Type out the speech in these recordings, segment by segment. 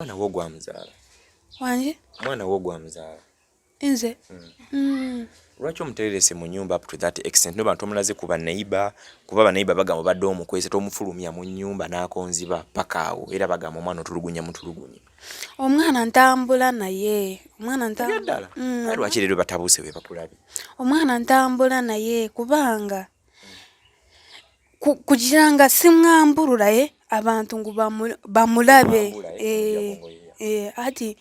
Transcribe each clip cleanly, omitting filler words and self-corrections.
Mwana wo gwa mzaala. Wanje? Mwana wo gwa mzaala. Nze? Lwaki omutererese mu nyumba up to that extent? No bantu omulaze kuba neighbor, kuba ba neighbor bagamba badde omukwese tomufulumya mu nyumba n'akonziba paka awo era bagamba omwana otulugunya mutulugunya. Omwana ntambula naye. Omwana ntambula. Lwaki leero batabuuse we bakulabe? Omwana ntambula naye kubanga kujiranga simwambulula abantu ngu bamulabe ati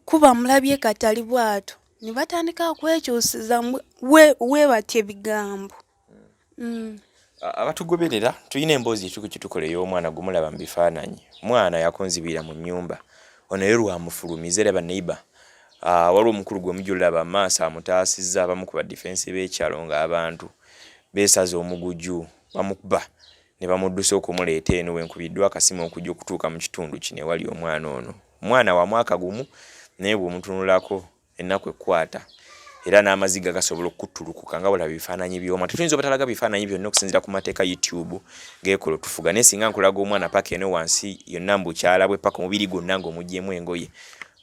kuba mulabye katali bwato nibatandika kwekyusiza we batye bigambo. Abatugoberera tulina emboozi kitukola ey'omwana gumulaba mu bifaananyi. Mwana yakonzibira mu nyumba ono rero lwamufulumiza era baneiba waliwo omukulu gwe mujulaba maaso amutaasizza abamu ku badifensi b'ekyalo ng'abantu beesaza omuguju bamukuba ne bamuddusa okumuleeta eno wenkubiddwa akasimu okujja okutuuka mu kitundu kino ewali omwana ono. Mwana wa mwaka gumu naye bw'omutunulako ennaku ekkwata era n'amaziga gasobola okuttulukuka nga bulaba ebifaananyi by'omwana. Tetuyinza obatalaga bifaananyi byonna okusinziira ku mateeka YouTube geekola otufuga naye singa nkulaga omwana paka eno wansi yonna mbukyalabwe paka omubiri gwonna ng'omugyemu engoye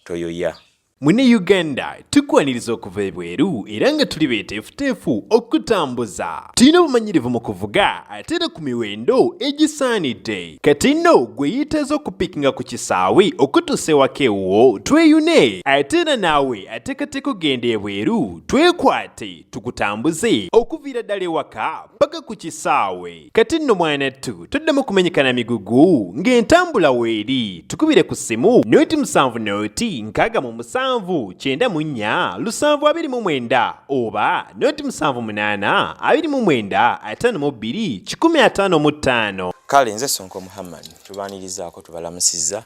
toyoya. Mune Uganda tukwaniriza okuva ebweru era nga tuli beeteefuteefu okutambuza. Tulina obumanyirivu mu kuvuga ate era ku miwendo egisaanidde. Kati nno gwe yeetaaza okupikinga ku kisaawe okutuusa ewaka ewuwo tweyune. Ate era naawe ateekateeka ogenda ebweru twekwate tukutambuze okuviira ddala ewaka paka ku kisaawe. Kati nno mwanattu toddamu kumenyekana migugu ng'entambula weeri. Tukubire ku ssimu noti 7 noti 6 94 729 oba noti 78 29 52 155. Kale nze Sonko Muhammad tubaanirizaako tubalamusizza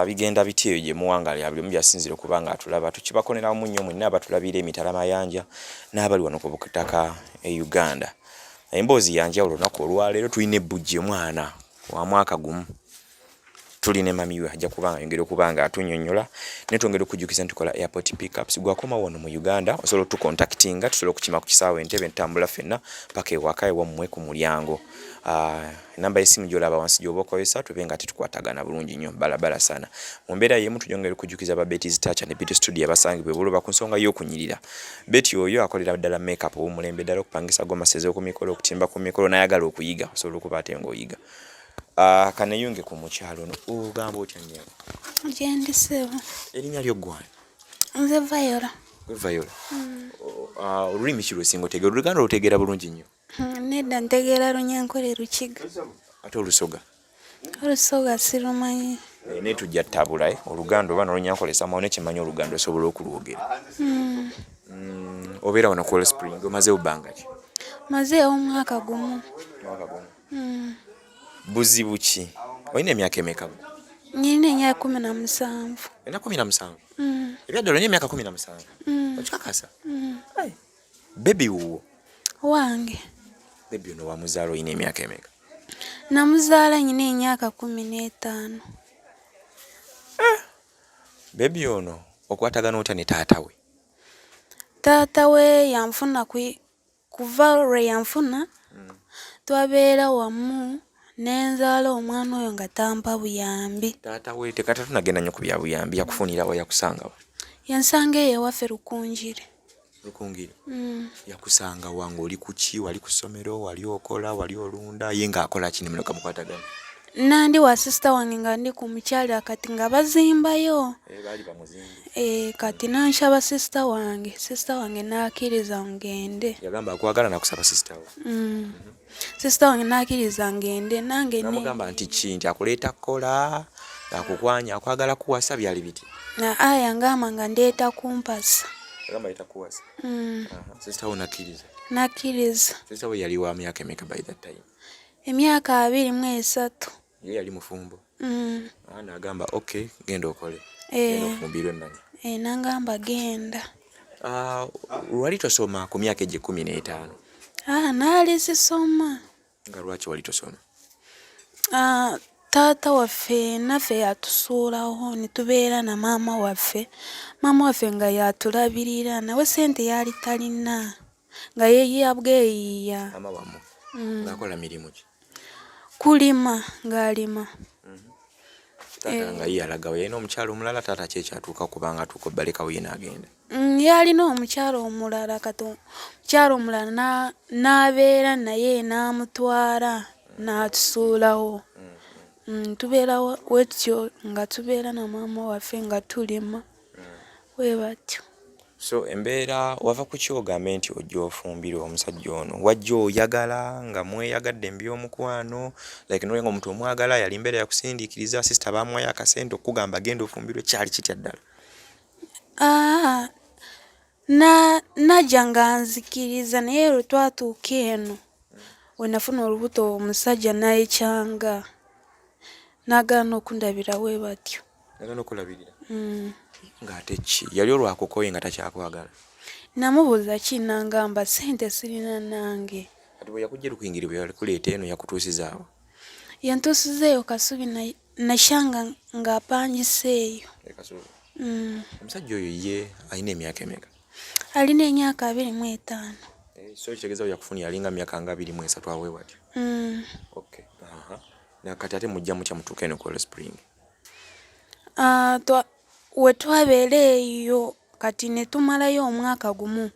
bigenda bityo gye muwangala ya buli omu byasinzire kubanga atulaba tukibakonera mu nnyo mwenna abatulabira emitala mayanja n'abali wano ku butaka e Uganda. Emboozi yanjawulo olunaku olwaleero tulina ebbujje omwana wa mwaka gumu. Tulina mamiwe ajja kubanga yongera okubanga atunnyonnyola ne twongera okujjukiza ntukola airport pickups gwakoma wano mu Uganda osobola tukontaktinga tusobola okukima ku kisaawe entebe ntambula ffenna paka ewaka ewammwe ku mulyango. Namba y'essimu gy'olaba wansi gy'oba okozesa tube nga tetukwatagana bulungi nnyo balabala sana. Mu mbeera y'emu tuyongera okujjukiza ba Betty's Touch and Beauty Studio abasangibwa buloba ku nsonga y'okunyirira. Betty oyo akolera ddala makeup w'omulembe ddala okupangisa g'omaseze ku mikolo okutimba ku mikolo n'ayagala okuyiga osobola okuba ate ng'oyiga. Kaneyunge ku mukyalo no ogamba otya nnyo? Gyendiseba. Erinnya lyo ggwani? Nze Viola. Viola. Olulimi ki lwesinga otegeera? Oluganda olutegeera bulungi nnyo? Nedda ntegeera Lunyankole Lukiga. Ate Olusoga? Olusoga sirumanyi. Naye tujja ttabula Oluganda oba n'Olunyankole samaawo ne kimanyi Oluganda osobola okulwogera. Obeera wano ku Spring omazeewo bbanga ki? Mazeewo omwaka gumu. Mwaka gumu. Buzibu ki? Olina emyaka emeka? Nina emyaka 17. Olina 17? Ebyaddala olina emyaka 17? Okikakasa? Bebi wuwo? Wange. Bebi ono wamuzaala olina emyaka emeka? Namuzaala nyina emyaka 15. Bebi ono okwatagana otya ne taata we? Taata we yanfuna kuva lwe yanfuna twabeera wamu nenzaala omwana oyo nga tampa buyambi. Taata we tekata tunagenda nnyo ku bya buyambi yakufunira wa yakusanga wa? Yansanga ewaffe Rukungiri. Rukungiri? Yakusanga wa ng'oli ku ki? Wali ku ssomero? Wali okola? Wali olunda? Ye ng'akola ki ne munoka mukwatagana? Nandi wa sister wange nga ndi ku mukyali akati nga bazimbayo. Baali bamuzimba. Kati nanshaba sister wange n'akkiriza ngende. Yagamba akwagala nakusaba sister we? Sister wange n'akkiriza ngende nange ne. Namugamba nti ki nti akuleeta kola akukwanya akwagala kuwasa byali biti? Yangamba nga ndeeta kumpasa. Yagamba leeta kuwasa? Sister we nakkiriza? Nakkiriza. Sister we yali wa myaka emeka by that time? Emyaka 23. Ye yali mufumbo? N'agamba okay genda okole. Genda ofumbirwe emmanyi. Nangamba genda. Lwali tosoma ku myaka egye 15? Naali sisoma. Nga lwaki wali tosoma? Taata waffe naffe yatusuulawo ne tubeera na maama waffe. Maama waffe nga yatulabirira nawe ssente yali talina nga ye yabweyiiya. Maama wammwe ng'akola mirimu ki? Kulima ng'alima. taata nga ye alagawo yalina omukyalo omulala taata kyekyatuuka kubanga atuuka balekawo ye n'agenda. Yalina omukyalo omulala kati omukyalo omulala n'abeera naye n'amutwala n'atusuulawo. Tubeera wetyo nga tubeera na maama waffe nga tulima bwe batyo. So embeera wava ku kyogambe nti ojja ofumbira omusajja ono wajja oyagala nga mweyagadde mby'omukwano like nolenga omuntu omwagala yali mbeera yakusindiikiriza sister bamuwayo akasente okugamba genda ofumbirwe kyali kitya ddala? Najja nga nzikiriza naye lwe twatuuka eno we nafuna olubuto omusajja nayekyanga n'agaana okundabira bwe batyo. Nagaana okulabirira? Ng'ate ki yali olwakukoye nga takyakwagala? Namubuuza ki n'angamba ssente sirina nange. Kati bwe yakujja lukuyingiribwe yakuleeta eno yakutuusizaawo? Yantuusizeeyo Kasubi nashanga ng'apangiseeyo. Kasubi. Omusajja oyo ye alina emyaka emeka? Alina emyaka 25. So kitegeeza yakufunira alinga myaka nga 23 awe watyo? Okay. Kati ate mujja mutya mutuuka eno ku Spring? We twabeera eyo kati ne tumalayo omwaka gumu.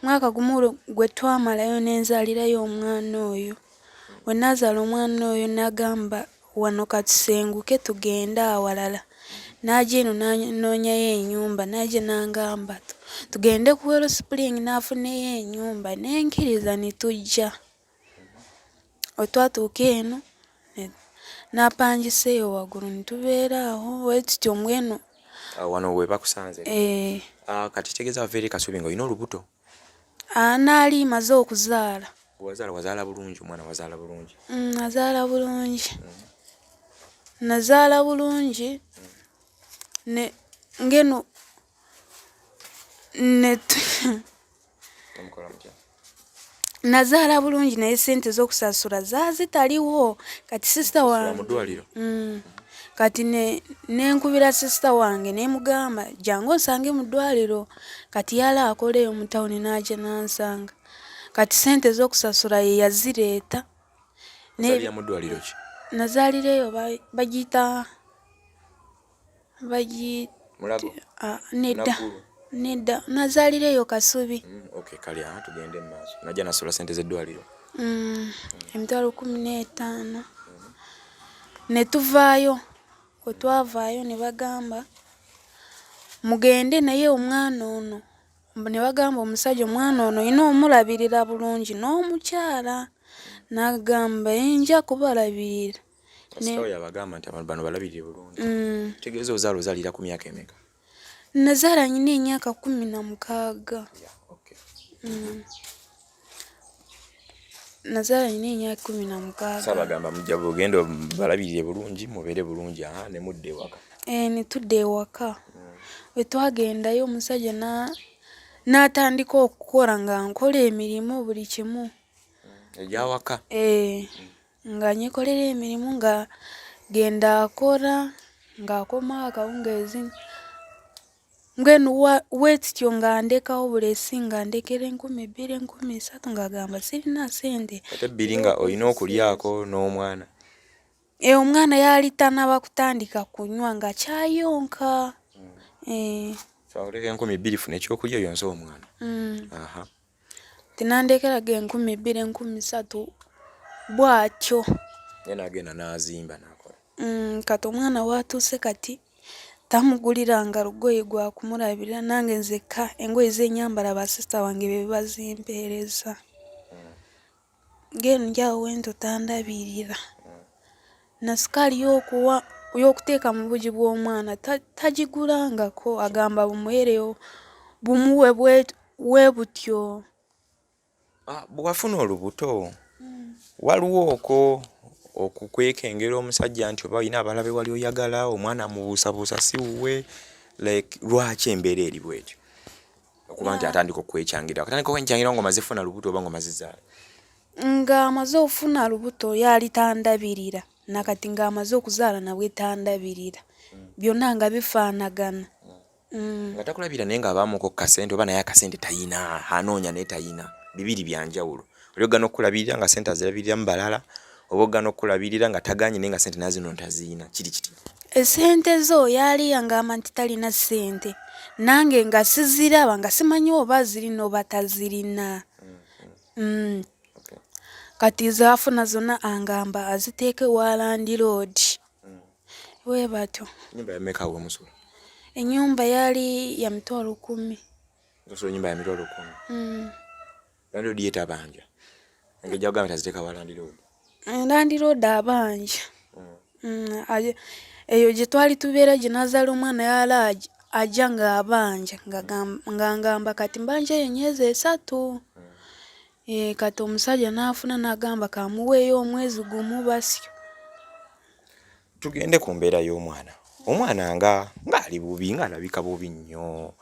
Omwaka gumu gwe twamalayo n'enzaalirayo omwana oyo. We nazaala omwana oyo n'agamba wano katusenguke tugende awalala. N'ajja eno n'anoonyayo ennyumba n'ajja n'angamba tugende ku Spring n'afuneyo ennyumba n'enkiriza ne tujja. Otwatuuka eno n'apangiseeyo waggulu ne tubeera awo wetutyo mweno. Wano we bakusanze? Kati kitegeeza wava eri Kasubi ng'olina olubuto? Naali maze okuzaala. Wazaala bulungi omwana wazaala bulungi? Nazaala bulungi. Nazaala bulungi ngeno nazaala bulungi naye ssente z'okusasula zaazitaliwo kati sister wange mu ddwaliro. Kati nenkubira sister wange nemugamba jangu onsange mu ddwaliro kati yali akoleyo mu tawuni n'ajja n'ansanga kati ssente z'okusasula ye yazireeta. Nazaalira mu ddwaliro ki? Nazaalireyo bagiyita nedda nazaalireyo Kasubi. Okay, kale tugende mu maaso. Najja nasula ssente z'eddwaliro? Emitwalo 15. Ne tuvaayo. Bwe twavaayo ne bagamba mugende naye omwana ono. Ne bagamba omusajja omwana ono olina omulabirira bulungi n'omukyala. N'agamba nja kubalabirira. Kasitawo yabagamba nti abantu bano balabirire bulungi. Kitegeeza ozaalira ku myaka emeka? Nazaala nyina emyaka 16. Nazaala nyina emyaka 16. Sabagamba mujja bugenda balabirire bulungi mubeere bulungi ne mudde ewaka? Ne tudde ewaka. We twagendayo omusajja n'atandika okukola nga nkola emirimu buli kimu. Egyawaka? Nga nyekolera emirimu nga genda akora ng'akomawo akawungeezi. Ngeno wetutyo nga ndekawo bulesi nga ndekera 2,000, 3,000 ng'agamba sirina ssente. Ate 2 nga olina okulyako n'omwana? Omwana yali tanaba kutandika kunywa nga kyayonka. Oleka 2,000 funa ekyokulya yonsa omwana. Tinandekeraga 2,000, 3,000 bwatyo. Ye n'agenda n'azimba n'akola. Kati omwana watuuse kati tamuguliranga lugoye gwa kumulabira nange nzekka engoye z'ennyambala basista wange be bazimpeereza. Ngeno njawo wento tandabirira. Na sukali y'okuteeka mu bugi bw'omwana tagigulangako agamba bumuwereyo bumuwe bwe butyo. Bw'wafuna olubuto waliwo okukwekengera omusajja nti oba olina abalabe wali oyagala omwana amubuusabuusa si wuwe like lwaki embeera eri bwetyo okuba nti atandika okwekyangira akatandika okwenkyangira ng'omaze funa lubuto oba ng'omaze zaala? Ng'amaze ofuna lubuto yali tandabirira nakati ng'amaze okuzaala nabwe tandabirira byonna nga bifaanagana. Nga takulabira naye ng'abaamuko kasente oba naye akasente tayina anoonya naye tayina bibiri byanjawulo. Oli ogana okulabirira nga sente azirabirira mu balala oba ogana okulabirira nga tagaanye naye nga sente nazino ntaziina kiri kiti? Esente zo yali yangamba nti talina ssente nange nga siziraba nga simanyi oba zirina oba tazirina. Okay. Kati zaafuna zonna angamba aziteeke wa landiroodi. We batyo. Nyumba ya meka we musula. Ennyumba yali ya mitwalo 10. Musula nyumba ya mitwalo 10. Landiroodi yetabanja. Engejja kugamba taziteeka wa landiroodi. Landiroodi abanja. Eyo gye twali tubeera gye nazaala omwana yali ajja ng'abanja ng'angamba kati mbanja eyo emyezi 3. Kati omusajja n'afuna n'agamba kamuweeyo omwezi gumu basyo. Tugende ku mbeera y'omwana. Omwana ng'ali bubi, ng'alabika bubi nnyo.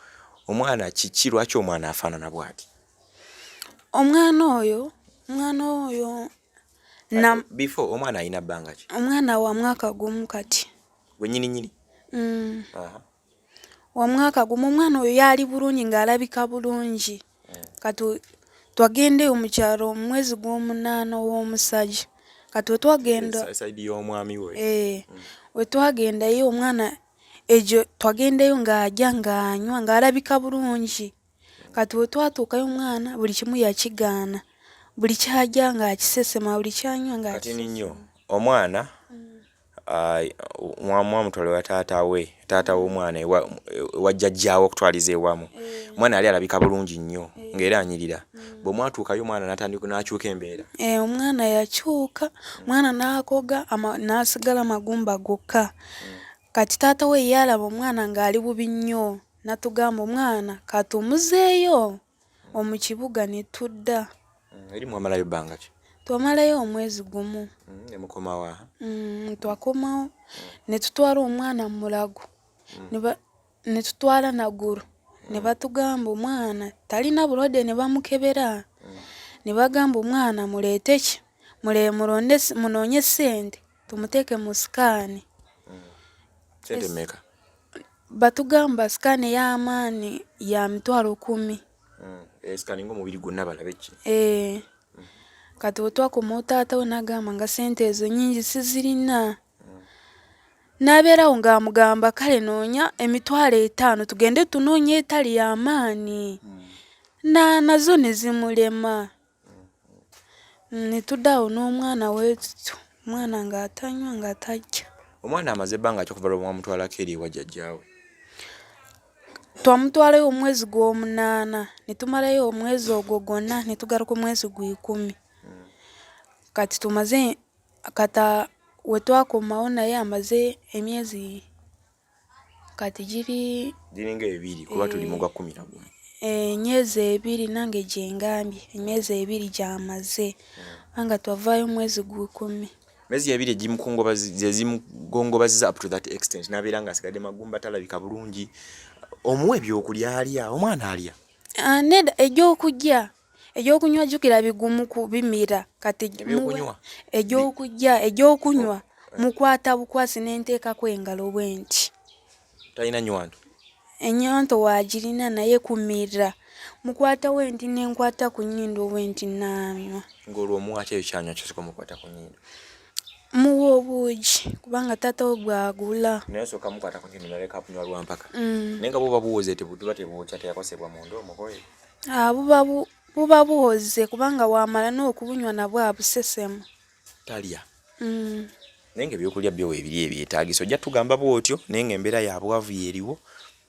Omwana kiki lwaki omwana afaanana bw'ati? Omwana oyo before omwana alina bbanga ki? Omwana wa mwaka gumu kati. Gwe nnyini? Wa mwaka gumu. Omwana oyo yali bulungi ng'alabika bulungi. Kati twagendeyo mu kyalo omwezi gw'omunaana w'omusajja. Kati we twagenda side y'omwami we. We twagendayo omwana ejo twagendayo ng'ajja ng'anywa ng'alabika bulungi. Kati we twatuukayo omwana buli kimu yakigaana. Buli kyajja ng'akisesema buli kyanywa kati nnyo omwana mwamutwala wa taata w'omwana wajjajjaawo okutwaliza ewamu. Omwana yali alabika bulungi nnyo ng'era anyirira. Bwe mwatuukayo omwana n'atandika n'akyuka embeera. Omwana yakyuka, omwana n'akoga n'asigala magumba gokka. Kati taata we yalaba omwana ng'ali bubi nnyo n'atugamba omwana katumuzeeyo mu kibuga ne tudda. Eri mwamalayo bbanga ki? Twamalayo omwezi gumu. Ne mukomawo? Twakomawo ne tutwala omwana mu Mulago ne tutwala Naguru ne batugamba omwana talina bulwadde ne bamukebera. Ne bagamba omwana muleete ki? Munoonye ssente tumuteeke mu sikaani. Ssente mmeka? Batugamba sikaani y'amaanyi ya mitwalo 10. Sikaani ng'omubiri gwonna balabe ki? Kati we twakomawo taata we n'agamba nga ssente ezo nnyingi sizirina. N'abeerawo ng'amugamba kale noonya emitwalo 5 tugende tunoonye etali y'amaanyi. Nazo ne zimulema. Ne tuddaawo n'omwana weetutyo. Omwana ng'atanywa ng'atajja. Omwana amaze ebbanga ki okuva lwe mwamutwalako eri ewa jjajjaawe? Twamutwalayo omwezi gw'omunaana ne tumalayo omwezi ogwo gwonna ne tugaruka omwezi gw'10. Kati tumaze kata we twakomawo naye amaze emyezi kati giri ng'ebiri kuba tuli mu gwa 11. Emyezi 2 nange gye ngambye emyezi 2 gy'amaze nga twavaayo omwezi gw'10. Emyezi 2 zimugongobazizza up to that extent n'abeera ng'asigadde magumba talabika bulungi. Omuwa ebyokulya alya? Omwana alya? Nedda egyokunywa jjukira bigumu kubimira. Kati egyokunywa mukwata bukwasi n'enteekako engalo bwe nti. Talina nnywanto? Ennywanto waagirina naye kumira. Mukwata we nti n'enkwata ku nnyindo bwe nti n'anywa. Ng'olwo omuwa ki ekyo kyanywa ky'osooka mukwata ku nnyindo? Muwa obuugi kubanga taata we bw'agula. Naye osooka mukwata ku nnyindo n'aleka kunywa lwampaka. Naye nga buba buwoze tebutuba tebwokya teyakosebwa mu ndo omukoye? Buba buwoze kubanga wamala n'okubunywa nabwo abusesemu. Talya? Naye ng'ebyokulya byo weebiri ebyetaagisa ojja tugamba bw'otyo naye ng'embeera ya bwavu yeeriwo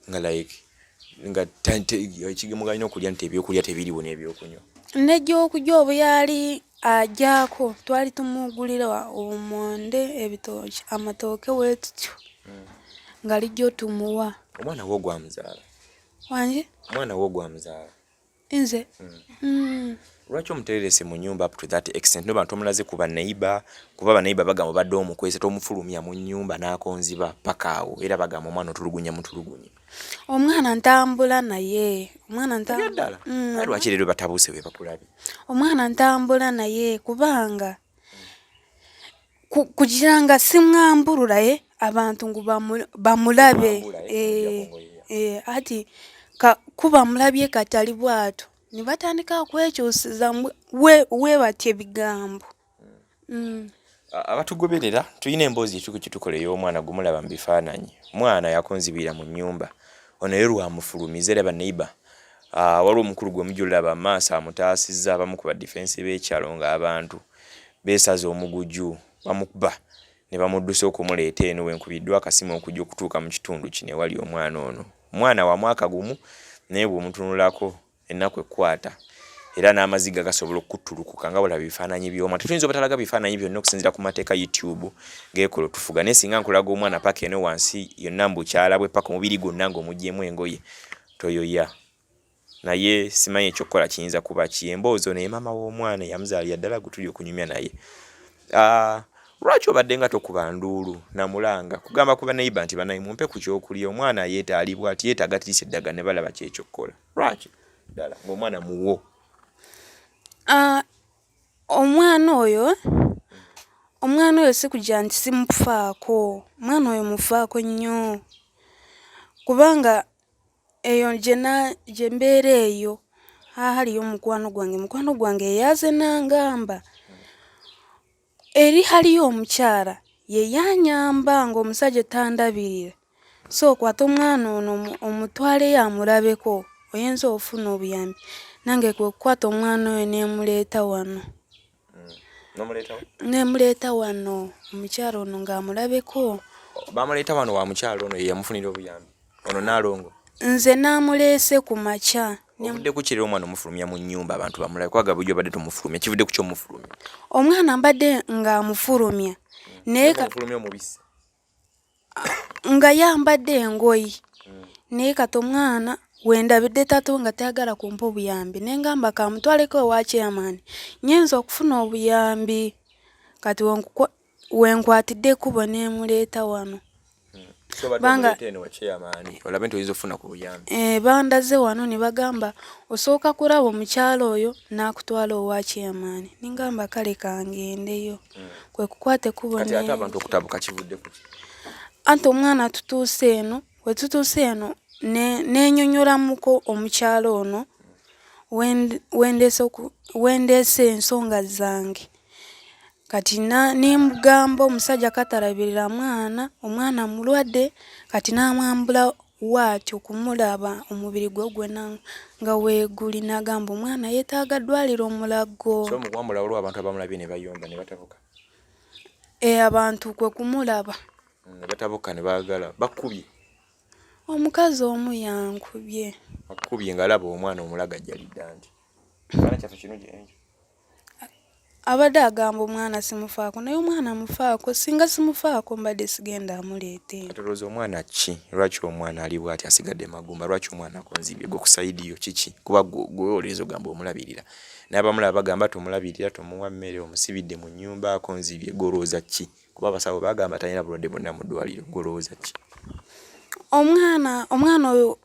nga nga ekigemu galina okulya nti ebyokulya tebiriwo n'ebyokunywa. N'egyokulya obu yali ajjaako twali tumugulira obumonde ebitooki amatooke weetutyo nga lijjo tumuwa. Omwana wo gwamuzaala? Wange? Omwana wo gwamuzaala? Nze? Lwaki omutererese mu nnyumba up to that extent? Noba tomulaze kuba neighbor kuba baneighbor bagamba badde omukwese tomufulumya mu nnyumba n'akonziba paka awo era bagamba omwana otulugunya mutulugunya. Omwana ntambula naye. Lwaki leero batabuuse we bakulabye? Omwana ntambula naye kubanga kugira nga simwambulula abantu ngu bamulabe. Ati kuba mulabye katali bwato ne batandika okwekyusiza we batye ebigambo. abatugoberera tulina emboozi kitukola ey'omwana gumulaba mu bifaananyi. Mwana yakonzibira mu nnyumba ono ye lwamufulumiza era baneiba waliwo omukulu gwe mujulaba maaso amutaasizza abamu ku badifensi b'ekyalo ng'abantu beesaza omuguju bamukuba ne bamuddusa okumuleeta eno wenkubiddwa akasimu okujja okutuuka mu kitundu kino ewali omwana ono. Mwana wa mwaka gumu naye bw'omutunulako ennaku ekwata era n'amaziga gasobola okuttulukuka nga bulaba ebifaananyi by'omwana. Tetuyinza obatalaga bifaananyi byonna okusinziira ku mateeka YouTube geekola otufuga naye singa nkulaga omwana paka eno wansi yonna mbukyalabwe paka omubiri gwonna ng'omugyemu engoye toyoya. Naye simanyi ekyokukola kiyinza kuba ki. Emboozi ono ye maama w'omwana yamuzaalira ddala gwe tuli okunyumya naye. Lwaki obadde nga tokuba nduulu namulanga kugamba kuba neiba nti banayi mumpe ku kyokulya omwana yeetaalibwa ati yeetaaga tiisa eddaga ne balaba kyekyokukola. Lwaki ddala ng'omwana muwo? Omwana oyo si kujja nti simufaako. Omwana oyo mufaako nnyo kubanga eyo gye mbeera eyo haliyo mukwano gwange eyaze n'angamba eri haliyo omukyala ye yanyamba ng'omusajja tandabirira, so kwata omwana ono omutwaleyo amulabeko oyinza ofuna obuyambi. Nange kwe kukwata omwana oyo nemuleeta wano. Nemuleeta wano omukyala ono ng'amulabeko. Bamuleeta wano wa mukyala ono ye yamufunira obuyambi ono n'alongo. Nze namuleese ku makya. Ovudde ku kirero omwana omufulumya mu nnyumba abantu bamulabe kwaga bujjo badde tumufulumya kivudde ku ky'omufulumya. Omwana mbadde ng'amufulumya naye mufulumya omubisi nga yambadde engoyi naye kati omwana wendabidde taata nga tayagala kumpa obuyambi nengamba kamutwaleko ewa chairman nyenza okufuna obuyambi kati wenkwatidde kubo nemuleeta wano. Banga olabe nti oyinza ofuna ku buyambi. Bandaze wano ne bagamba osooka kulaba omukyala oyo n'akutwala owa chairman. Ningamba kale kangendeyo. Kwe kukwate kubo kati ate abantu okutabuka kivudde ku ki? Anti omwana tutuuse eno, we tutuuse eno nenyonyola muko omukyala ono wendeese ensonga zange. Kati nimugamba omusajja katalabirira omwana mulwadde kati namwambula waati okumulaba omubiri gwe gwena nga weeguli nagamba omwana yeetaaga ddwaliro omulago. So mugwambula waliwo abantu abamulabye ne bayomba ne batabuka. Abantu kwe kumulaba ne batabuka ne baagala bakubye. Omukazi omu yankubye. Akubye ng'alaba omwana omulagajjalidda nti mwana kyaffe kino gyenjo. Abadde agamba omwana simufaako naye omwana mufaako, singa simufaako mbadde sigenda amuleete. Katolooza omwana ki? Lwaki omwana ali bw'ati asigadde magumba? Lwaki omwana akonzibye gwe ku sayidi yo kiki? Kuba gwe olowooza ogamba omulabirira. N'abamulaba bagamba tomulabirira tomuwa mmere omusibidde mu nnyumba akonzibye gwe olowooza ki? Kuba abasawo bagamba talina bulwadde bwonna mu ddwaliro gwe olowooza ki? Omwana oyo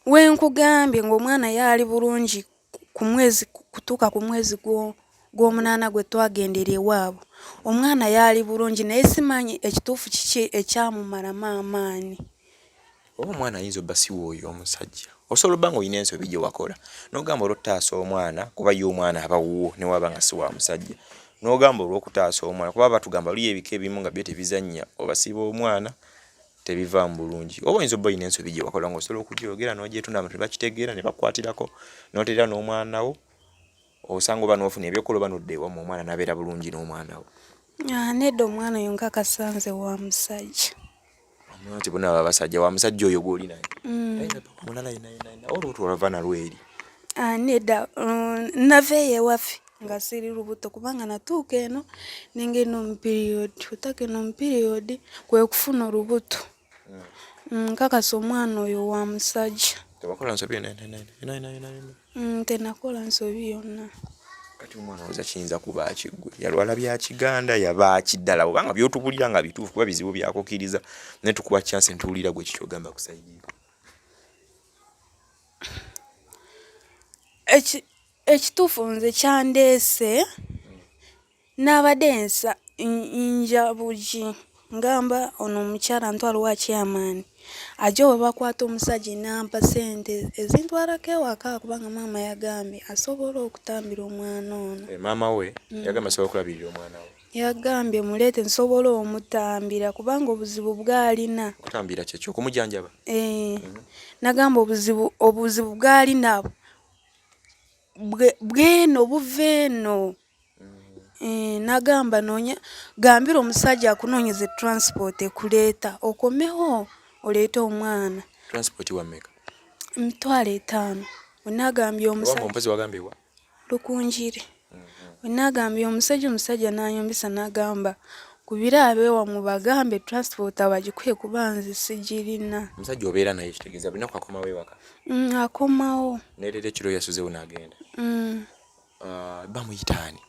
wenkugambye ng'omwana yaali bulungi kutuuka ku mwezi gw'omunaana gwe twagendera ewaabwe. Omwana yaali bulungi naye simanyi ekituufu kiki ekyamumalamu amaanyi. Oba omwana ayinza obba si wooyo omusajja. Osobola obba ng'olina ensobi gye wakola n'ogamba olw'okutaasa omwana kuba ye omwana aba wuwo ne waba nga si wa musajja. N'ogamba olw'okutaasa omwana kuba batugamba luyo ebika ebimu nga byo tebizannya obasiba omwana tebivaamu bulungi. Oba oyinza obba olina ensobi gye wakola ng'osobola okugyogera n'ogyetunda abantu ne bakitegeera ne bakwatirako n'oteera n'omwana wo. Osanga oba n'ofuna ebyokola oba n'odda ewamu omwana n'abeera bulungi n'omwana wo. Nedda omwana oyo nkakasanze wa musajja. Nti bonna aba basajja wa musajja oyo gw'oli naye. Mulala yina olw'otu olava nalweri. Nedda naveeyo ewaffe nga siri lubuto kubanga natuuka eno nengenda mu period otaka eno mu period kwe kufuna olubuto. Nkakasa omwana oyo wa musajja. Tewakola nsobi Tenakola nsobi yonna. Kati omwana oza kiyinza kuba akiggwe yalwala bya kiganda yaba kiddala obanga byotubulira nga bituufu kuba bizibu byakukiriza ne tukuba chance ntuulira gwe kikyogamba kusaidia. Ekituufu nze kyandeese n'abadde ensa njabugi ngamba ono omukyala ntwala wa chairman ajo bwe bakwata omusajja nampa sente ezintwalako ewaka kubanga maama yagambye asobola okutambira omwana ono. Maama we yagamba asobola okulabirira omwana we. yagambye muleete nsobola omutambira kubanga obuzibu bw'alina. Okutambira kyekyo okumujjanjaba? Nagamba obuzibu bw'alina bweno buva eno. Nagamba gambira omusajja akunoonyeze transport ekuleeta okomewo oleete omwana. Transport wammeka? 5,000. Nagambye omusajja mpozi wagambye wa? Lukunjire. Nagambye omusajja n'anyombesa nagamba kubira abeewa mu bagambe transport abagikwiye kuba nze sigirina. Omusajja obeera naye kitegeeza binaku akomawo ewaka? Akomawo. Neerera ekiro yasuzeewo n'agenda? Bamuyita ani?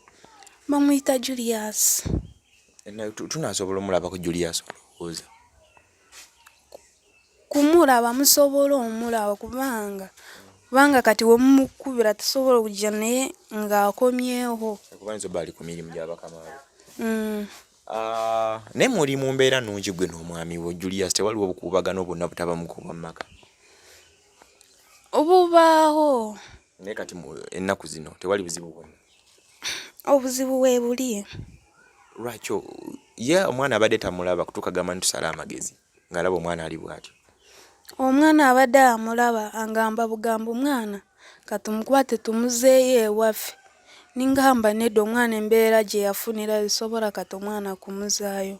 Bamuyita Julius. Tunaasobola omulabako Julius olowooza? Kumulaba musobola omulaba kubanga kati we mumukubira tasobola okujja naye ng'akomyewo. Kubanza oba ali ku mirimu gy'abakamawe. Naye muli mu mbeera nnungi gwe n'omwami wo Julius, tewaliwo obukuubagano bwonna butaba mukuuba mu maka? Obubaawo. Naye kati ennaku zino tewali buzibu bwonna? Obuzibu we buli. Lwaki ye omwana abadde tamulaba kutuuka gamba ntusala amagezi ng'alaba omwana ali bw'atyo? Omwana abadde amulaba angamba bugamba omwana katumukwate tumuzeeyo ewaffe. Ningamba nedda omwana embeera gye yafunira bisobola kati omwana kumuzaayo.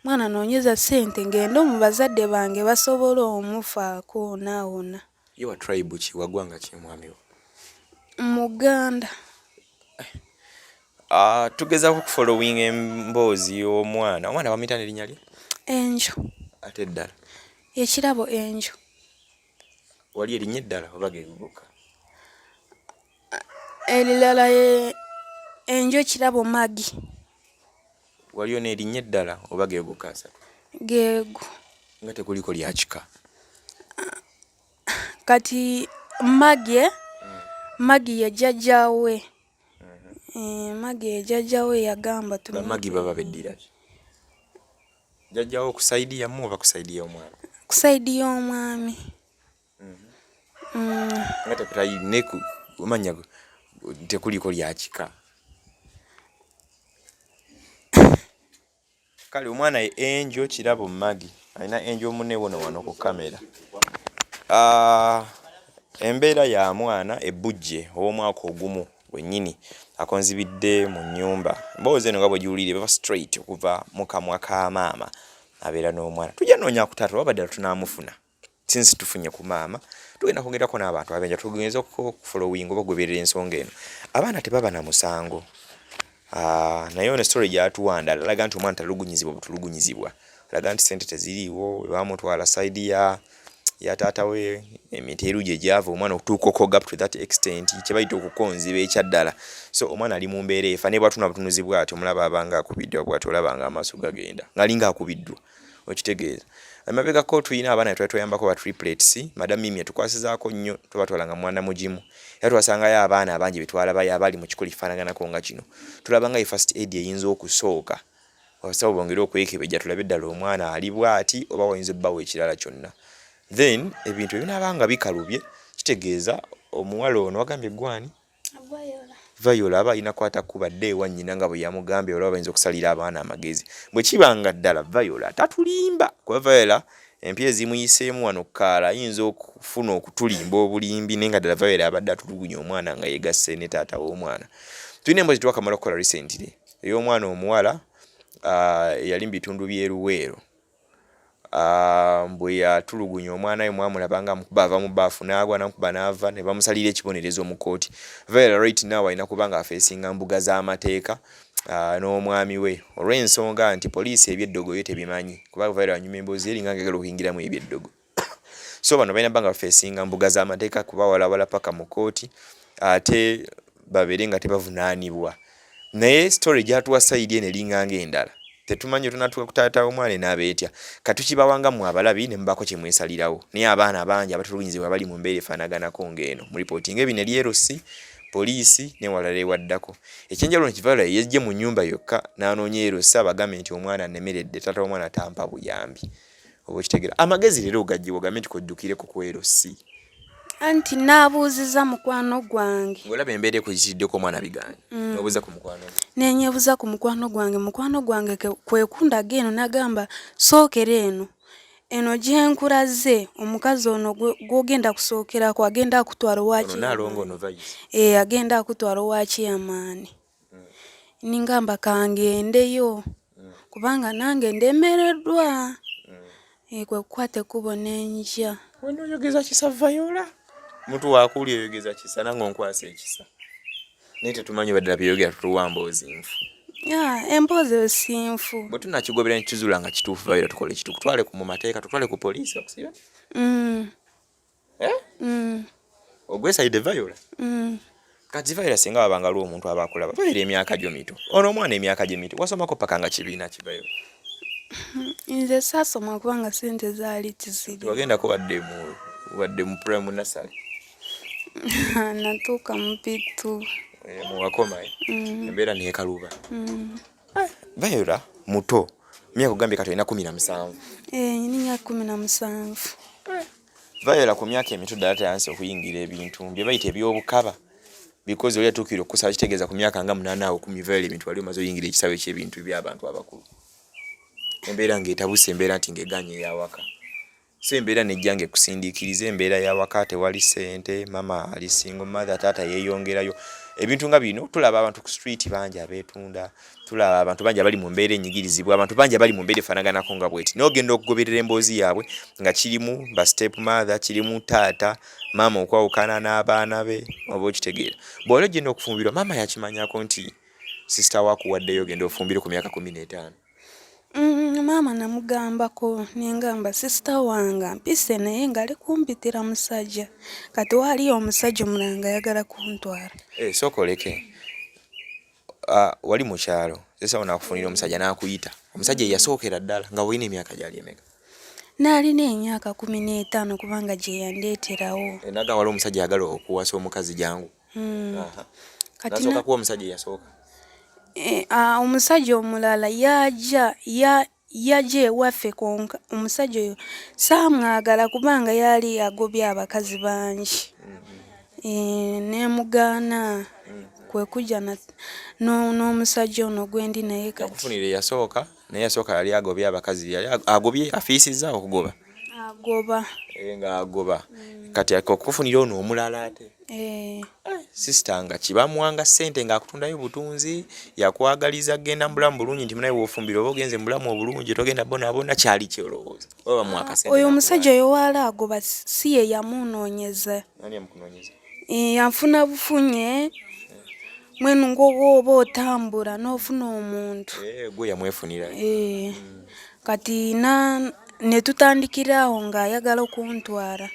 Omwana noonyeza ssente ngenda mu bazadde bange basobola omufaako naawona. Ye wa tribe ki, waggwanga ki mwami wo? Muganda. Tugezaako okufollowing emboozi y'omwana. Omwana bamuyita n'erinnya lye? Enjo. Ate eddala? Ekirabo Enjo. Wali erinnya eddala oba geeguguka? Erilala Enjo Kirabo Magi. Waliyo n'erinnya eddala oba geeguka asatu? Geego. Nga tekuliko lya kika? Kati Magi ye jjajjaawe. Magi ye jjajjaawe yagamba Magi baba beddira ki? Jjajjaawo ku sayidi yammwe oba ku sayidi y'omwana? Ku sayidi y'omwami. Nga tekutayi ne kumanya tekuliko lya kika. Kale omwana ye Enjo Kirabo Magi alina Enjo munne wono wano ku kamera. Embeera ya mwana ebbujje ow'omwaka ogumu wennyini akonzibidde mu nnyumba. Emboozi eno nga bwe giwulire bava straight okuva mu kamwa ka maama abeera n'omwana. Tujja noonya ku taata oba baddala tunaamufuna. Since tufunye ku maama tugenda kwongerako n'abantu abenja tugenza okufollowing oba goberera ensonga eno. Abaana tebaba na musango. Naye ono story gy'atuwanda alaga nti omwana talulugunyizibwa butulugunyizibwa. Alaga nti ssente teziriiwo we bamutwala side ya taata we emiteeru gye gyava omwana okutuuka okoga up to that extent kye bayita okukonziba ekyaddala. So omwana ali mu mbeera efa ne bwatuna butunuzi bw'atyo omulaba abanga akubiddwa bw'atyo olaba nga amaaso gagenda ng'alinga akubiddwa okitegeeza. Emabegako tulina abaana twali tuyambako ba triplets. Madam Mimi tukwasizaako nnyo tubatwalanga mwana mugimu era twasangayo abaana abangi betwalabayo abali mu kikolo kifaanaganako nga kino. Tulaba nga first aid eyinza okusooka obasawo bongere okwekebejja tulabe ddala omwana ali bw'ati oba wayinza ebbawo ekirala kyonna. Then ebintu ebinaaba nga bikalubye kitegeeza omuwala ono wagambye gwani? Viola aba alina kwata kubadde ewa nnyina nga bwe yamugambye olaba bayinza okusalira abaana amagezi. Bwe kibanga ddala Viola tatulimba kuba Viola empya ezimuyiseemu wano kkaala ayinza okufuna okutulimba obulimbi naye nga ddala Viola abadde atulugunya omwana nga yegasse ne taata w'omwana. Tulina emboozi twakamala okukola recently ey'omwana omuwala yali mu bitundu by'e Luweero. Bwe yatulugunya omwana we mwamulabanga amukuba ava mu baafu n'agwa n'amukuba n'ava ne bamusalira ekibonerezo mu kkooti. Viola right now alina kuba nga afeesinga mbuga z'amateeka n'omwami we olw'ensonga nti poliisi ebyeddogo tebimanyi kuba Viola anyuma emboozi eringa ngagala okuyingiramu ebyeddogo. So bano balina banga bafeesinga mbuga z'amateeka kuba walawala paka mu kkooti ate babeere nga tebavunaanibwa. Naye story gy'atuwa sayidi eno eringa ng'endala. Tetumanyi tunatuka kutaata omwana n'abeetya katukibawanga mu abalabi ne mbako kye mwesalirawo. Naye abaana bangi abatulugunyizibwa bali mu mbeera efaanaganako ng'eno mu reporting ebino eri LC poliisi ne walala ewaddako. Ekyenjawulo Viola yejje mu nnyumba yokka n'anoonya LC abagambe nti omwana anemeredde taata w'omwana tampa buyambi. Oba okitegeera amagezi leero gajjibwa ogambe nti koddukireko ku LC. Anti naabuuziza mukwano gwange. Ng'olaba embeera ekuyitiddeko omwana biganye. Obuuza ku mukwano gwe. Nenyebuza ku mukwano gwange kwekunda geno nagamba sookera eno. Eno gyenkulaze omukazi ono gwogenda kusookerako agenda akutwala waki. Ono naalongo ono vayisi. Agenda akutwala waki amaani. Ningamba kangendeyo. Kubanga nange ndemereddwa. Kwe kukwate kubo nenja. Wano oyogeza kisa Viola. Muntu waakuli oyogeza kisa nange onkwasa ekisa. Naye tetumanyi baddala byeyogera tutuwamba ozinfu. Empoze sinfu. Bwe tunakigobera nekizula nga kituufu Viola tukole kitu. Tutwale mu mateeka tutwale ku poliisi okusiba. Ogwesalidde Viola? Kati Viola singa wabanga lwo omuntu aba akulaba babeera emyaka gyo mito. Ono omwana emyaka gye mito. Wasomako paka nga kibiina ki Viola? Nze saasoma kubanga sente zaali tiziri. Wagendako wadde mu primary nursery. Natuuka mu pitu. Muwakomayo. Embeera neekaluba. Viola muto. Myaka ogambye kati olina 17. Nina 17. Viola ku myaka emito ddala tayanse okuyingira ebintu bye bayita eby'obukaba. Because oli atuukira okusaba kitegeeza ku myaka nga 8 awo 10 Viola ebintu wali omaze oyingira ekisawe ky'ebintu by'abantu abakulu. Embeera ng'etabuse embeera nti ng'eganye eyawaka. So embeera nejjange kusindiikiriza embeera y'awaka tewali sente, mama ali single mother, taata yeeyongerayo. Ebintu nga bino tulaba abantu ku street bangi abeetunda, tulaba abantu bangi abali mu mbeera enyigirizibwa, abantu bangi abali mu mbeera efaanaganako nga bweti. N'ogenda okugoberera emboozi yaabwe nga kirimu ba step mother, kirimu taata, mama okwawukana n'abaana be, oba okitegeera. Bw'oli ogenda okufumbirwa mama yakimanyako nti sister waakuwaddeyo ogenda ofumbire ku myaka 15. Mama namugambako nengamba sister wanga mpise naye nga ali kumpitira musajja. Kati waliyo omusajja omulanga ayagala kuntwala. Sokoleke. Wali mu kyalo. Sesa onakufunira omusajja n'akuyita. Omusajja yasookera ddala nga olina emyaka gyali emeka. Naalina emyaka 15 kubanga gye yandeeterawo. Naga wali omusajja ayagala okuwasa omukazi jangu. Kati nasooka kuwa omusajja yasooka. Omusajja omulala yaje ewaffe konka omusajja oyo saamwagala kubanga yali agobye abakazi bangi. Nemugaana kwe kujja n'omusajja ono gwendi naye kati. Yakufunire yasooka naye yasooka yali agobye abakazi yali agobye afiisizza okugoba. Agoba. Nga agoba. Kati akufunire ono omulala ate. Sister nga kibamuwanga ssente ng'akutundayo butunzi yakwagaliza genda mbulamu bulungi nti munaye wofumbire oba ogenze mbulamu obulungi togenda bonaabona kyali kyolowooza oba mwaka ssente. Oyo omusajja oyo waali agoba si ye yamunoonyeza. Nani yamukunoonyeza? Yanfuna bufunye mwenu ng'oba otambula n'ofuna omuntu. Gwe yamwefunira. Kati ne tutandikirawo ng'ayagala okuntwala.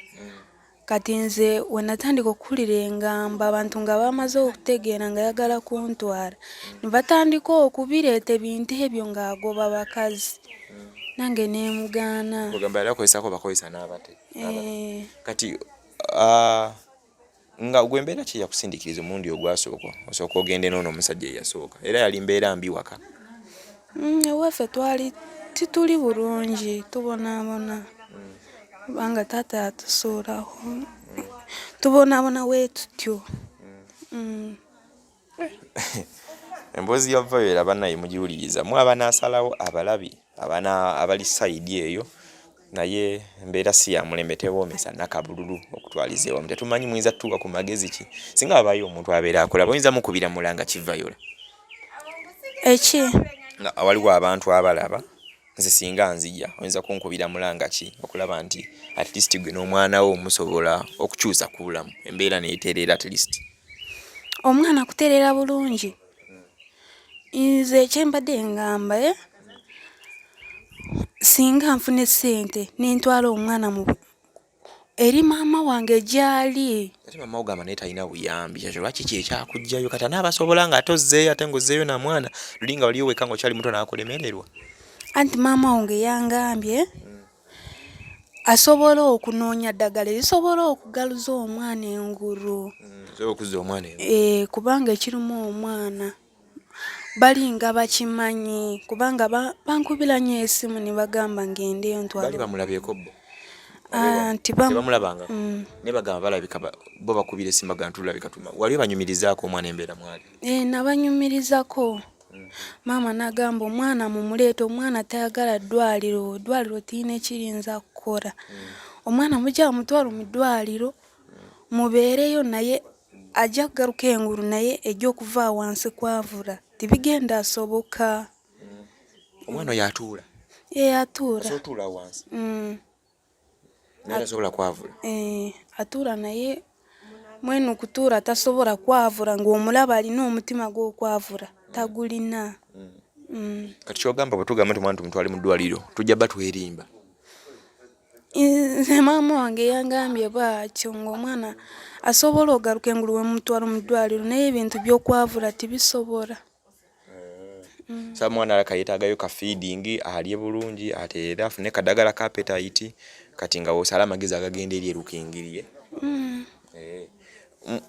Kati nze we natandika okuwulira engamba abantu nga bamaze okutegeera nga ayagala kuntwala ne batandika okubireeta ebintu ebyo ng'agoba bakazi. Nange neemugaana. Ogamba yali akozesako bakozesa n'abate. Kati nga gwe mbeera ki yakusindikiriza omulundi ogwasooka osooka ogende n'ono omusajja eyasooka era yali mbeera mbi waka? Ewaffe tituli bulungi tubonaabona. Kubanga taata yatusuulaho. Tubonaabona bwe tutyo. Emboozi ya Viola bannaye mugiwuliriza. Mu abanaasalawo abalabi abali sayidi eyo naye embeera si ya mulembe tewoomesa nakabululu okutwaliza ewamu. Tetumanyi muyinza tutuuka ku magezi ki singa wabayo omuntu abeera akola oyinza mukubira mulanga ki Viola? Eki? Waliwo abantu abalaba nze singa nzija oyinza kunkubira mulanga ki okulaba nti at least gwe n'omwana wo musobola okukyusa ku bulamu embeera neeterera at least. Omwana kutereera bulungi. Nze kyembadde ngamba singa nfune ssente nentwala omwana eri maama wange gyali. Ate maama ogamba naye talina buyambi kyakyo lwaki kyekyakugjayo kati anaabasobola nga ate ozzeeyo ate ng'ozzeeyo na mwana luli nga waliyo wekka ng'okyali muto n'akulemererwa. Anti maama wange yangambye asobola okunoonya ddagala erisobola okugaluza omwana engulu. Okuzza omwana engulu. Kubanga ekirimu omwana balinga bakimanyi kubanga bankubira nnyo esimu ne bagamba ngendeyo ntwala. Bali bamulabyeko bo? tebamulabanga ne bagamba balabika bo bakubira esimba ga ntulabika tuma wali banyumirizaako omwana embeera mwali nabanyumirizako maama nagamba omwana mumuleeta omwana tayagala ddwaliro tiina ekirinza kukola omwana mujja mutwala mu ddwaliro mubeereyo naye ajja kugaruka engulu naye ejja okuva wansi kwavula tibigenda asoboka omwana yatuula atuula wansi naye tasobola kwavula atuula naye mwenu kutuula tasobola kwavula ng'omulaba alina omutima gw'okwavula tagulina kati kyogamba bwe tugamba nti omwana tumutwale mu ddwaliro tujja bba twerimba nze maama wange yangambye bwatyo ng'omwana asobola ogaruka engulu we mutwala mu ddwaliro naye ebintu by'okwavula tibisobola sa mwana alaka yeetaagayo ka feeding alye bulungi ate era afune kadagala ka appetite kati nga wosala amagezi agagenda eri erukingiriye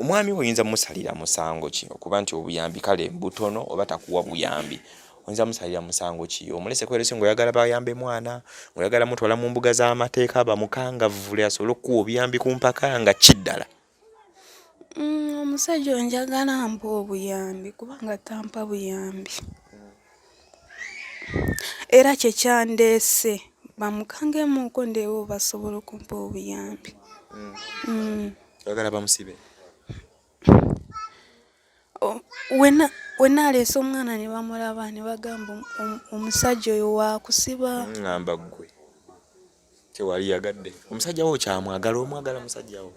omwami oyinza musalira musango ki okuba nti obuyambi kale butono oba takuwa buyambi oyinza musalira musango ki omulese kwerese ng'oyagala bayambe mwana ng'oyagala mutwala mu mbuga z'amateeka bamukangavvule asobole okuwa obuyambi ku mpaka nga kiddala omusajja njagala mpa obuyambi kubanga tampa buyambi era kyekyandeese bamukangemuuko ndeewo basobola okumpa obuyambi oyagala bamusibe wena aleese omwana ne bamulaba ne bagamba omusajja oyo waakusiba ngamba ggwe kyewali yagadde omusajja wo kyamwagala omwagala musajja wo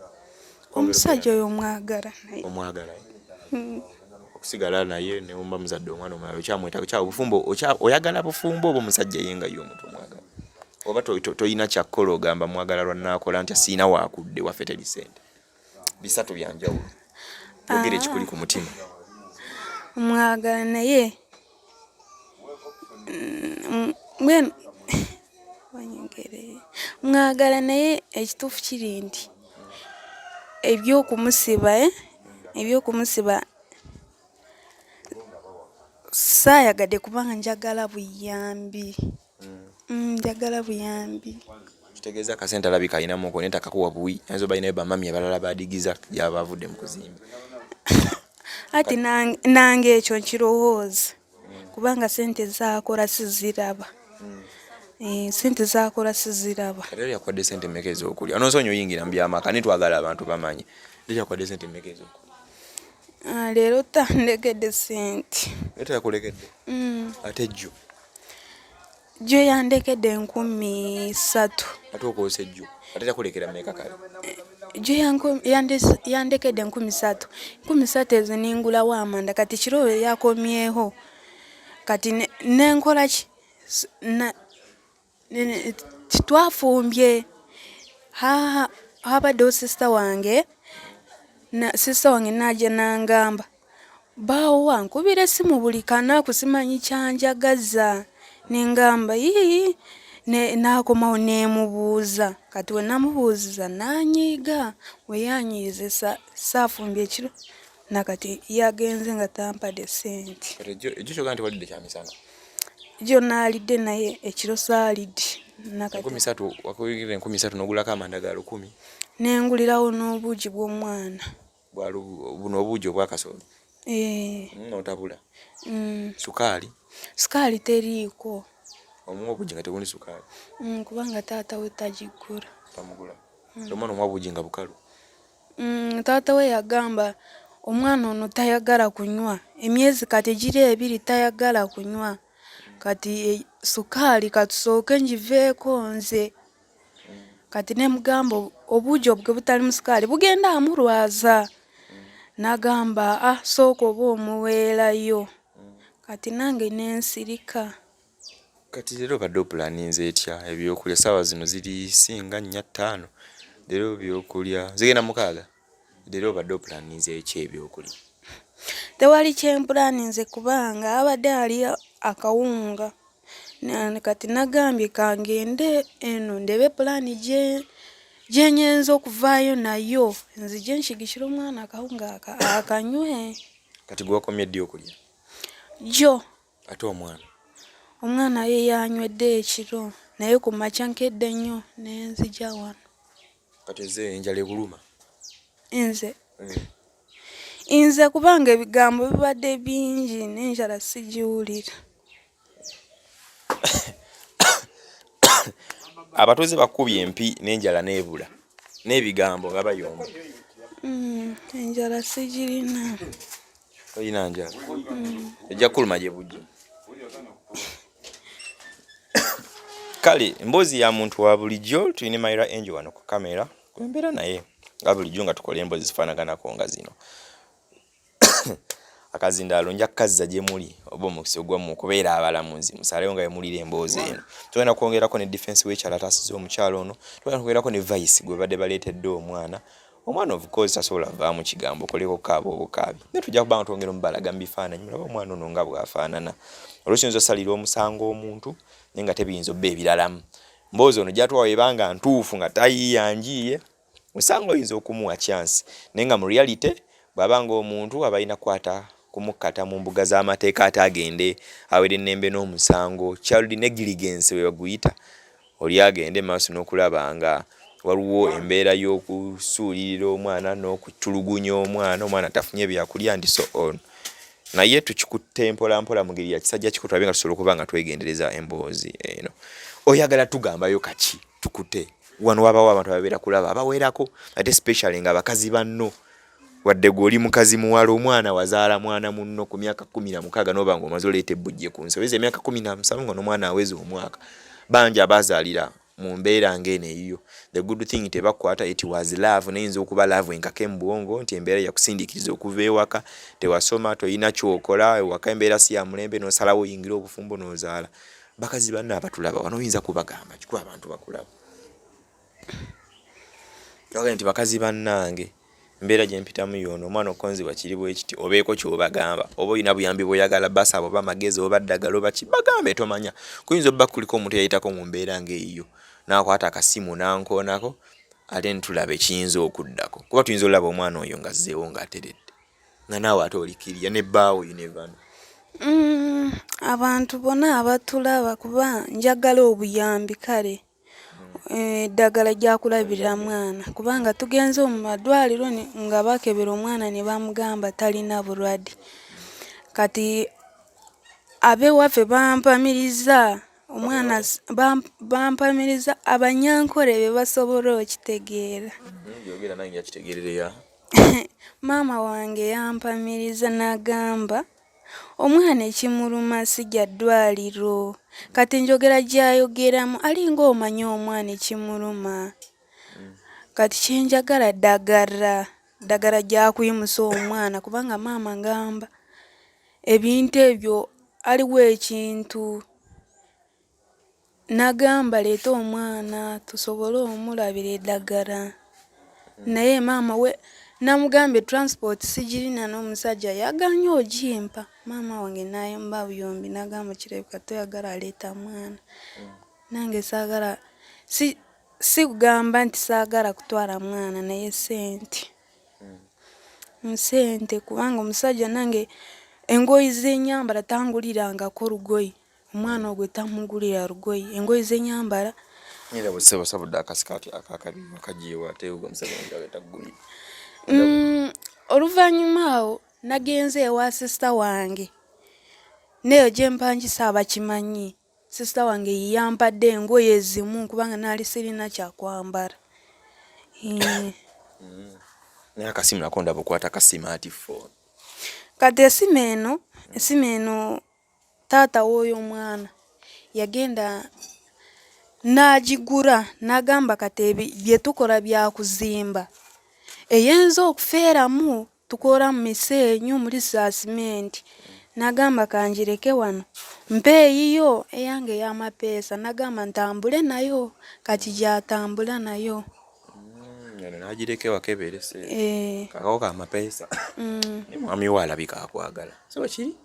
omusajja oyo omwagala okusigala naye ne mumba muzadde omwana omulala okyamwetaaga kya bufumbo oyagala bufumbo oba omusajja yenga y'omuntu omwagala oba toyina kyakkola ogamba mwagala lwannaakola nti asiina waakudde waffe teri ssente bisatu byanjawulo yogera ekikuli ku mutima omwagala naye mwagala naye ekituufu kiri nti ebyokumusiba saayagadde kubanga njagala buyambi kitegeeza akasente alabika alinamuko naye takakuwa buwi ayinza oba alinayo bamami abalala badigiza gyaba avudde mu kuzimba ati nange ekyo nkirowooza kubanga sente zaakola siziraba kati yakwadde sente mmeka ez'okulya onoosonyi oyingira mu byamaka naye twagala abantu bamanye yakwadde sente mmeka ez'okulya leero tandekedde sente tayakulekedde ate jjo yandekedde 3,000 ate okozesa ejjo ate takulekera mmeka kale yandekedde 3,000 ezo ningulawo amanda kati kiro yakomyeho kati nenkola ki titwafumbye habaddewo sisita wange najja nangamba baawo wankubira essimu buli kanaku simanyi kyanjagaza nengamba nakomawo nemubuuza kati we namubuuziza nanyiiga we yanyiize saafumbye ekiro nakati yagenze nga tampadde sente ejjo kyogaa nti walidde kyamisana jo naalidde naye ekiro saalidde wakuyirira 3,000 n'ogulako amanda ga 10 nengulirawo n'obuugi bw'omwana buno obuugi obwakasooli notabula sukaali teriiko omuwa obuugi nga tegundi sukaali kubanga taata we tagigula tamugula omwana omuwa obuugi nga bukalu taata we yagamba omwana ono tayagala kunywa emyezi kati giri 2 tayagala kunywa kati sukaali katusooke ngiveeko nze kati nemugamba obuugi obwo butali mu sukaali bugenda amulwaza nagamba sooka oba omuweerayo kati nange nensirika kati leero badde opulaninze etya ebyokulya saawa zino ziri singa 4-5 leero byokulya zigenda 6 leero badde opulaninze ekyo ebyokulya tewali kyempulaninze kubanga abadde ali akawunga kati nagambye kangende eno ndebe pulani gyenyenza okuvaayo nayo nzije nshigikira omwana akawunga akanywe kati gwakomye ddi okulya jo ate omwana ye yanywedde ekiro naye ku makya nkedde nnyo nenzija wano Kateze enjala ekuluma. Nze kubanga ebigambo bibadde bingi n'enjala sigiwulira. Abatuuze bakubye empi n'enjala neebula n'ebigambo nga bayomba. Enjala sigirina. Oyina njala? Ejja kuluma gye bujja. Kale emboozi ya muntu wa bulijjo tulina Mayira Angel wano ku kamera kwembeera naye nga bulijjo nga tukola emboozi zifaanaganako nga zino. Akazindaalo nja kukazza gye muli oba omukisa ogwammwe okubeera abalamuzi musalewo nga bemulira emboozi eno. Tugenda kwongerako ne defense w'ekyalo ataasizza omukyalo ono. Tugenda kwongerako ne vice gwe badde baleetedde omwana. Omwana of course tasobola vaamu kigambo okoleko kaaba obukaabi. Ne tujja kubanga twongera omubalaga mu bifaananyi mulaba omwana ono nga bw'afaanana. Oluusi oyinza osalira omusango omuntu naye nga tebiyinza obba ebiralamu. Mboozi ono gy'atwawa ebanga ntuufu nga tayiyanjiye musango oyinza okumuwa chance naye nga mu reality bw'abanga omuntu abalina kwata kumukkata mu mbuga z'amateeka atagende awere ennembe n'omusango child negligence we baguyita oli agende maaso n'okulaba nga waliwo embeera y'okusuulirira omwana n'okutulugunya omwana tafunye byakulya ndi so on. Naye tukikutte mpola mu ngeri ya kisajja kikutulabe nga tusobola okuba nga twegendereza emboozi eno. Oyagala tugambayo kaki tukute wano wabawo abantu ababeera kulaba abawerako ate especially nga abakazi banno wadde gw'oli mukazi muwala omwana wazaala mwana munno ku myaka 16 n'oba ng'omaze oleeta ebbujje ku nsi oweza emyaka 17 nga n'omwana aweze omwaka bangi abazaalira mu mbeera ng'eno eyiyo. The good thing tebakwata it was love nayinza okuba love enkake mu bwongo nti embeera yakusindiikiriza okuva ewaka tewasoma toyina kyokola ewaka embeera si ya mulembe n'osalawo oyingira obufumbo n'ozaala. Bakazi banno abatulaba wano oyinza kubagamba kikuba abantu bakulaba oga nti bakazi bannange embeera gye mpitamu yono omwana okonzibwa kiri bwe kiti obeeko ky'obagamba oba olina buyambi bw'oyagala basaba oba magezi oba ddagala oba kibagambe tomanya kuyinza obba kuliko omuntu eyayitako mu mbeera ng'eyo n'akwata akasimu n'ankoonako ate ntulaba ekiyinza okuddako kuba tuyinza olaba omwana oyo nga azzeewo ng'ateredde nga naawe ate olikirya ne bbaawo yunevano. Abantu bonna abatulaba kuba njagala obuyambi kale eddagala gyakulabirira mwana kubanga tugenze mu madwaliro nga bakebera omwana ne bamugamba talina bulwadde kati abewaffe bampamiriza omwana bampamiriza abanyankole be basobola okitegeera. Yogera nange yakitegeerera. Maama wange yampamiriza n'agamba omwana ekimuluma sijja ddwaliro kati njogera gyayogeramu alinga omanyi omwana ekimuluma kati kyenjagala ddagala gyakuyimusa omwana kubanga maama ngamba ebintu ebyo aliwo ekintu nagamba leeta omwana tusobole omulabira eddagala naye maama we namugambye transport sigirina n'omusajja yaganye ogimpa maama wange nayomba buyombi nagamba kirabika toyagala aleeta mwana nange saagala si kugamba nti saagala kutwala mwana naye sente kubanga omusajja nange engoyi z'enyambala tangulirangako lugoyi omwana ogwe tamugulira lugoyi engoyi z'enyambala era busabudde akasikati akakabi akajiwa ate ogwo omusajja wange tagulira. Oluvannyuma awo nagenze ewa sister wange neyo gye mpangisa abakimanyi sister wange yampadde engoye ezimu kubanga naali sirina kyakwambala. Naye akasimu nako ndaba okwata ka smartphone. Kati esimu eno taata w'oyo omwana yagenda n'agigula n'agamba kati bye tukola bya kuzimba eyinza okufeeramu tukola mu miseenyu muri saasimenti n'agamba kanjireke wano mpeeyiyo eyange ey'amapeesa n'agamba ntambule nayo kati gyatambula nayo. N'agireke wakebere se kakao ka mapeesa mwami we alabika akwagala so kiri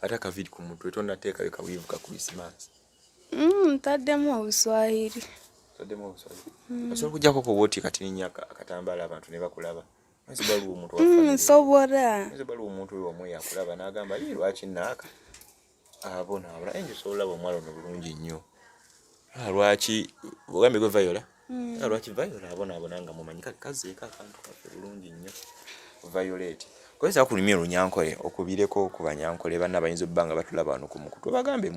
ate akaviri ku mutwe tonnateekayo kawiivu ka Christmas. Ntaddemu obuswahili. Osobola okuggyako ko bwoti kati n'ennyaka akatambaala abantu ne bakulaba nsobala omuntu nsobola omuntu oyo omwe yakulaba n'agamba ye lwaki naaka abonaabula enjo sobola olaba omwala ono bulungi nnyo lwaki ogambe gwe Viola Lwaki Violet abonaabona nga mumanyi kazeeko akantu kaffe bulungi nnyo Violet kozesa kulimya olunyankole okubireko ku banyankole banna bayinza obba nga batulaba wano ku mukutu bagambe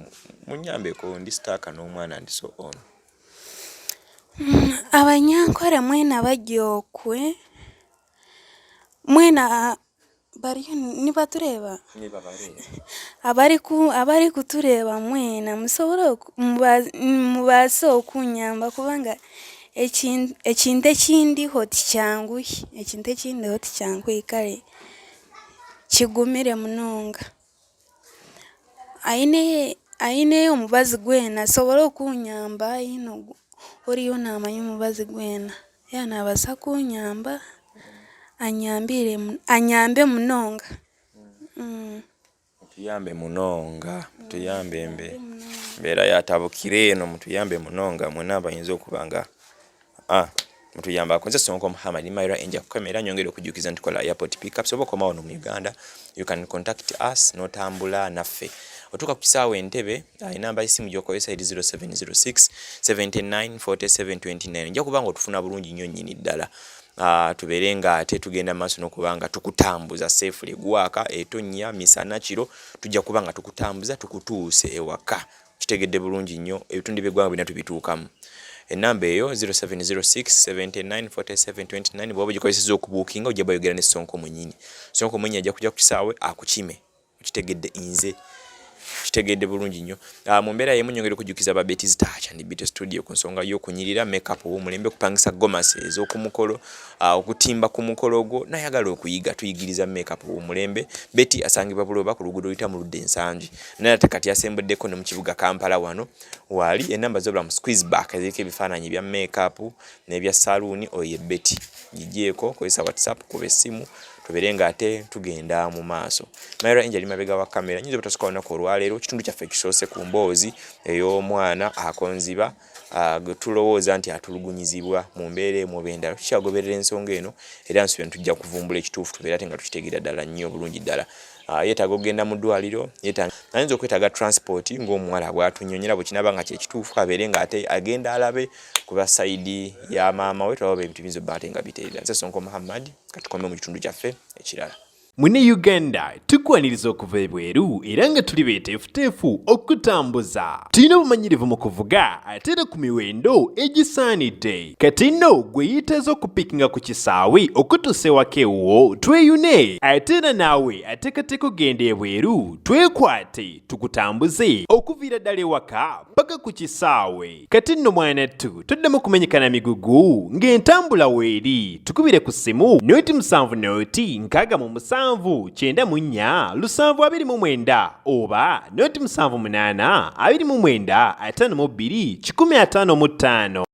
munyambeko ndi sitaaka n'omwana ndi so on. Abanyankole mwena bajja okwe mwena bariyo nibatureba abari kutureba mwena musobole mubaase okunyamba kubanga ekintu ekindiho tikyanguhi kale kigumire munonga aineyo omubazi gwena asobole okunyamba oriyo namanyi omubazi gwena yanabasa kunyamba anyambe munonga. Mutuyambe munonga mutuyambe mbeera yatabukire eno mutuyambe munonga mwena abayinza okuba nga mutuyamba akonze Sonko Muhammad Mayra enja kukamera nyongere okujukiza ntikola airport pickup sobo koma wano mu Uganda you can contact us notambula naffe otuka ku kisaawe Entebbe inamba y'essimu gy'okozesa 0706 79 47 29 nja kubanga otufuna bulungi nnyo nnyini ddala. Tubeere nga ate tugenda maaso n'okubanga tukutambuza safely gwaka etonnya misana kiro tujja kubanga tukutambuza tukutuuse ewaka kitegedde bulungi nnyo ebitundu by'eggwanga bina tubituukamu. Enamba eyo 0706 79 47 29 bw'oba gikozesezza okubuukinga ojja bayogera ne Sonko mwennyini. Sonko mwennyini ajja kujja ku kisaawe akukime kitegedde nze kitegedde bulungi nnyo. Mu mbeera y'emu nyongera okujjukiza Babeti Zitaacha ndi Bit Studio ku nsonga y'okunyirira makeup w'omulembe okupangisa gomasi ez'okumukolo okutimba ku mukolo gwo nayagala okuyiga tuyigiriza makeup w'omulembe. Beti asangibwa Buloba ku luguudo luyita mu Ludde Nsangi naye kati yasembuddeko ne mu kibuga Kampala wano wali enamba z'obula mu squeeze back eziriko ebifaananyi bya makeup n'ebya saluuni oye Beti gigyeko kozesa WhatsApp kuba essimu tubeere nga ate tugenda mu maaso. Mayra enja limabega wa kamera nyinza butasuka olunaku olwaleero kitundu kyaffe kisoose ku mboozi ey'omwana akonziba tulowooza nti atulugunyizibwa mu mbeera emu oba endala tukyagoberera ensonga eno era nsuubira tujja kuvumbula ekituufu tubeera ate nga tukitegeera ddala nnyo bulungi ddala. Yeetaaga okugenda mu ddwaliro ayinza okwetaaga transport ng'omuwala bw'atunyonyera bwe kinaba nga kyekituufu abeere nga ate agenda alabe ku basayidi ya maamawe tulaba ebintu biyinza obba ate nga biteerera. Nze Sonko Muhammad katukome mu kitundu kyaffe ekirala. Mune Uganda tukwaniriza okuva ebweru era nga tuli beeteefuteefu okutambuza. Tulina obumanyirivu mu kuvuga ate era ku miwendo egisaanidde. Kati nno gwe yeetaaza okupikinga ku kisaawe okutuusa ewaka ewuwo tweyune ate era naawe ateekateeka ogenda ebweru twekwate tukutambuze okuviira ddala ewaka paka ku kisaawe. Kati nno mwanattu toddamu kumenyekana migugu ng'entambula weeri tukubire ku ssimu noti 7 noti 6 94 729 oba noti 78 29 52 155.